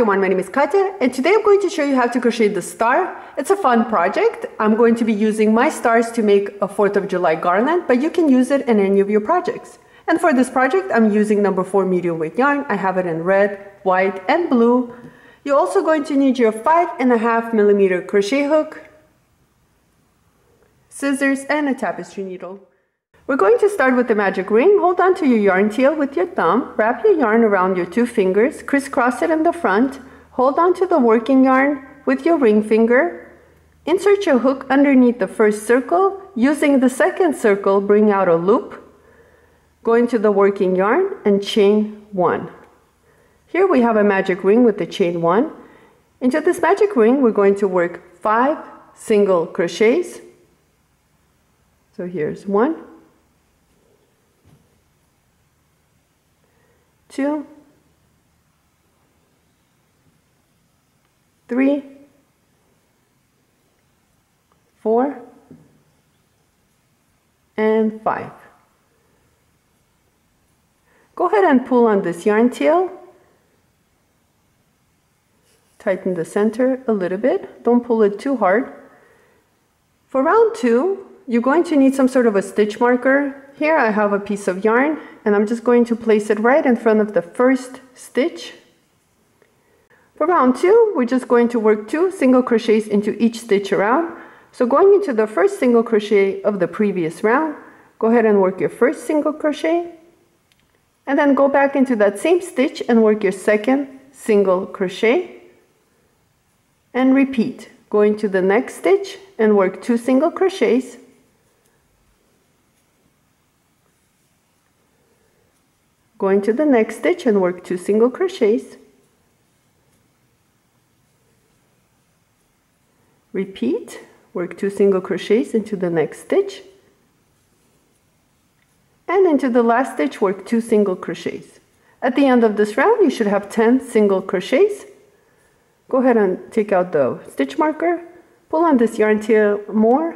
everyone, my name is Katya, and today I'm going to show you how to crochet the star. It's a fun project. I'm going to be using my stars to make a 4th of July garland, but you can use it in any of your projects. And for this project, I'm using number 4 medium weight yarn. I have it in red, white, and blue. You're also going to need your 5.5mm crochet hook, scissors, and a tapestry needle. We're going to start with the magic ring. Hold on to your yarn tail with your thumb. Wrap your yarn around your 2 fingers. Crisscross it in the front. Hold on to the working yarn with your ring finger. Insert your hook underneath the first circle. Using the second circle, bring out a loop. Go into the working yarn and chain 1. Here we have a magic ring with the chain 1. Into this magic ring, we're going to work 5 single crochets. So here's 1, 2, 3, 4, and 5. Go ahead and pull on this yarn tail. Tighten the center a little bit. Don't pull it too hard. For round 2, you're going to need some sort of a stitch marker. Here I have a piece of yarn, and I'm just going to place it right in front of the first stitch. For round 2, we're just going to work 2 single crochets into each stitch around. So going into the first single crochet of the previous round, go ahead and work your first single crochet, and then go back into that same stitch and work your second single crochet, and repeat. Go into the next stitch and work 2 single crochets, go into the next stitch and work 2 single crochets, repeat, work 2 single crochets into the next stitch, and into the last stitch work 2 single crochets. At the end of this round, you should have 10 single crochets. Go ahead and take out the stitch marker, pull on this yarn tail more.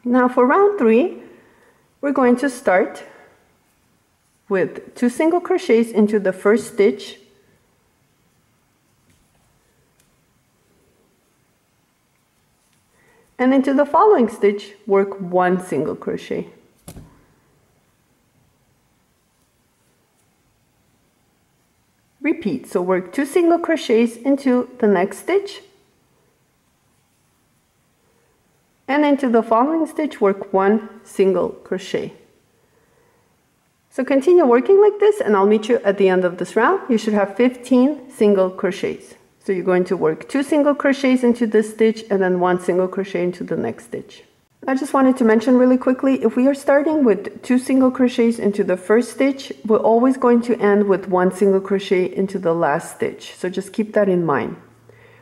Now for round 3, we're going to start with 2 single crochets into the first stitch, and into the following stitch work 1 single crochet. Repeat, so work 2 single crochets into the next stitch, and into the following stitch work 1 single crochet. So continue working like this, and I'll meet you at the end of this round. You should have 15 single crochets. So you're going to work 2 single crochets into this stitch and then 1 single crochet into the next stitch. I just wanted to mention really quickly, if we are starting with 2 single crochets into the first stitch, we're always going to end with 1 single crochet into the last stitch. So just keep that in mind.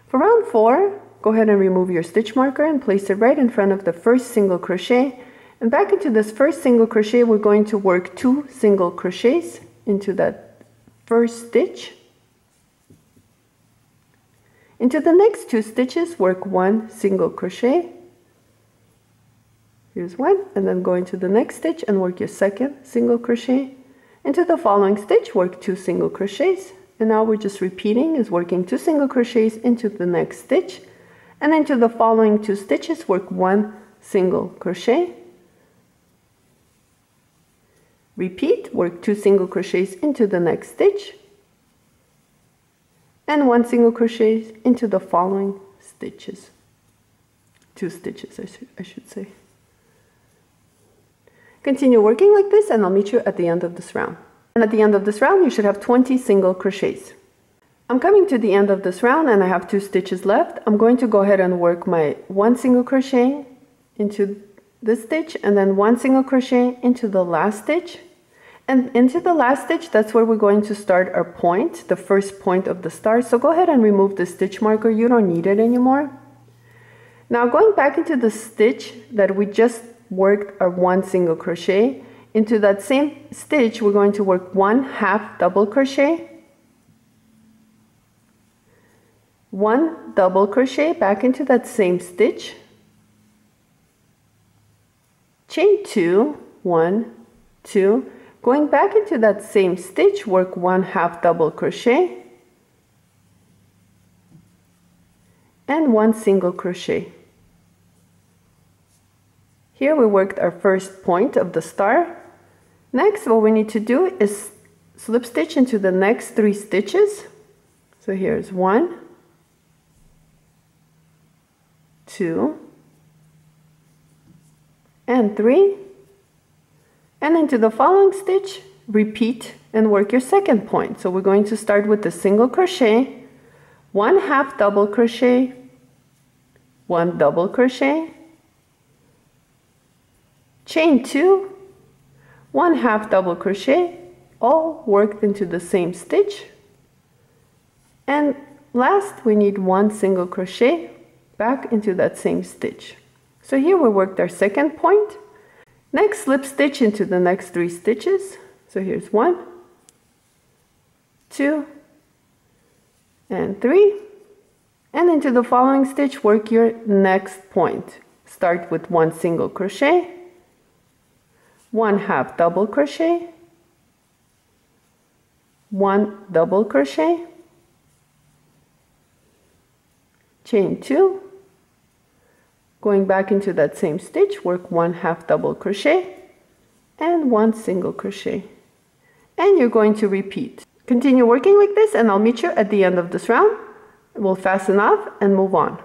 For round 4, go ahead and remove your stitch marker and place it right in front of the first single crochet. And back into this first single crochet, we're going to work 2 single crochets into that first stitch. Into the next 2 stitches, work 1 single crochet. Here's 1, and then go into the next stitch and work your second single crochet. Into the following stitch, work 2 single crochets. And now we're just repeating, is working 2 single crochets into the next stitch. And into the following 2 stitches, work 1 single crochet. Repeat, work 2 single crochets into the next stitch, and 1 single crochet into the following stitches. 2 stitches, I should say. Continue working like this, and I'll meet you at the end of this round. And at the end of this round, you should have 20 single crochets. I'm coming to the end of this round, and I have 2 stitches left. I'm going to go ahead and work my 1 single crochet into this stitch, and then 1 single crochet into the last stitch. And into the last stitch, that's where we're going to start our point, the first point of the star. So go ahead and remove the stitch marker. You don't need it anymore. Now going back into the stitch that we just worked our 1 single crochet, into that same stitch, we're going to work 1 half double crochet, 1 double crochet back into that same stitch, chain 2, 1, 2, going back into that same stitch, work 1 half double crochet, and 1 single crochet. Here we worked our first point of the star. Next, what we need to do is slip stitch into the next 3 stitches. So here's 1, 2, and 3. And into the following stitch, repeat and work your second point. So we're going to start with the single crochet, 1 half double crochet, 1 double crochet, chain 2, 1 half double crochet, all worked into the same stitch. And last, we need 1 single crochet back into that same stitch. So here we worked our second point. Next, slip stitch into the next 3 stitches. So here's 1, 2, and 3. And into the following stitch, work your next point. Start with 1 single crochet, 1 half double crochet, 1 double crochet, chain 2, going back into that same stitch, work 1 half double crochet and 1 single crochet. And you're going to repeat. Continue working like this and I'll meet you at the end of this round. We'll fasten off and move on.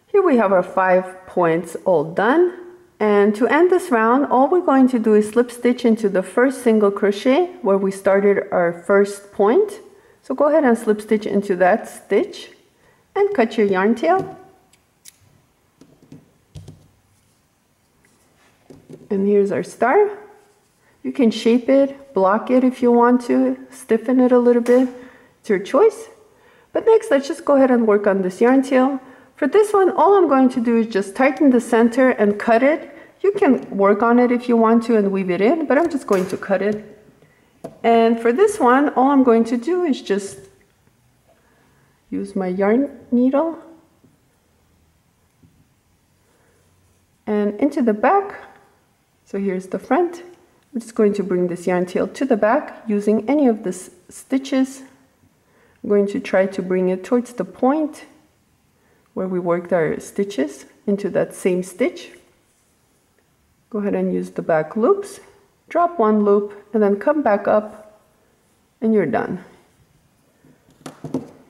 Here we have our 5 points all done. And to end this round, all we're going to do is slip stitch into the first single crochet where we started our first point. So go ahead and slip stitch into that stitch and cut your yarn tail. And here's our star. You can shape it, block it if you want to, stiffen it a little bit. It's your choice. But next, let's just go ahead and work on this yarn tail. For this one, all I'm going to do is just tighten the center and cut it. You can work on it if you want to and weave it in, but I'm just going to cut it. And for this one, all I'm going to do is just use my yarn needle and into the back. So here's the front. I'm just going to bring this yarn tail to the back using any of the stitches. I'm going to try to bring it towards the point where we worked our stitches into that same stitch. Go ahead and use the back loops, drop 1 loop, and then come back up, and you're done.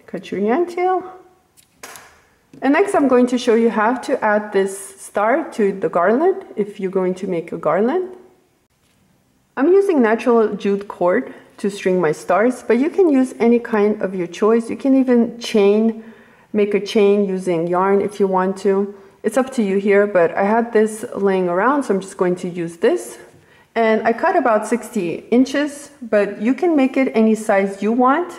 Cut your yarn tail. And next I'm going to show you how to add this star to the garland if you're going to make a garland. I'm using natural jute cord to string my stars, but you can use any kind of your choice. You can even make a chain using yarn if you want to. It's up to you here, but I had this laying around, so I'm just going to use this. And I cut about 60 inches, but you can make it any size you want.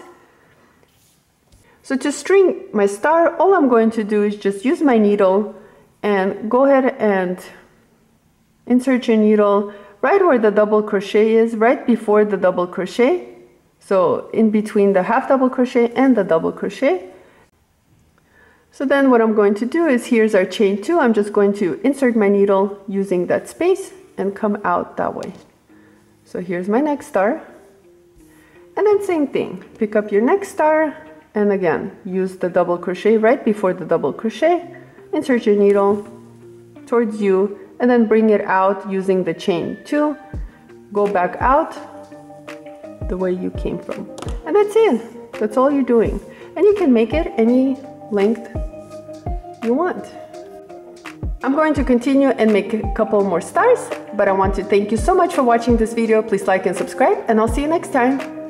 So to string my star, all I'm going to do is just use my needle and go ahead and insert your needle right where the double crochet is, right before the double crochet. So in between the half double crochet and the double crochet. So then what I'm going to do is, here's our chain 2. I'm just going to insert my needle using that space and come out that way. So here's my next star. And then same thing, pick up your next star and again, use the double crochet right before the double crochet, insert your needle towards you and then bring it out using the chain 2. Go back out the way you came from. And that's it. That's all you're doing. And you can make it any length you want. I'm going to continue and make a couple more stars, but I want to thank you so much for watching this video. Please like and subscribe, and I'll see you next time.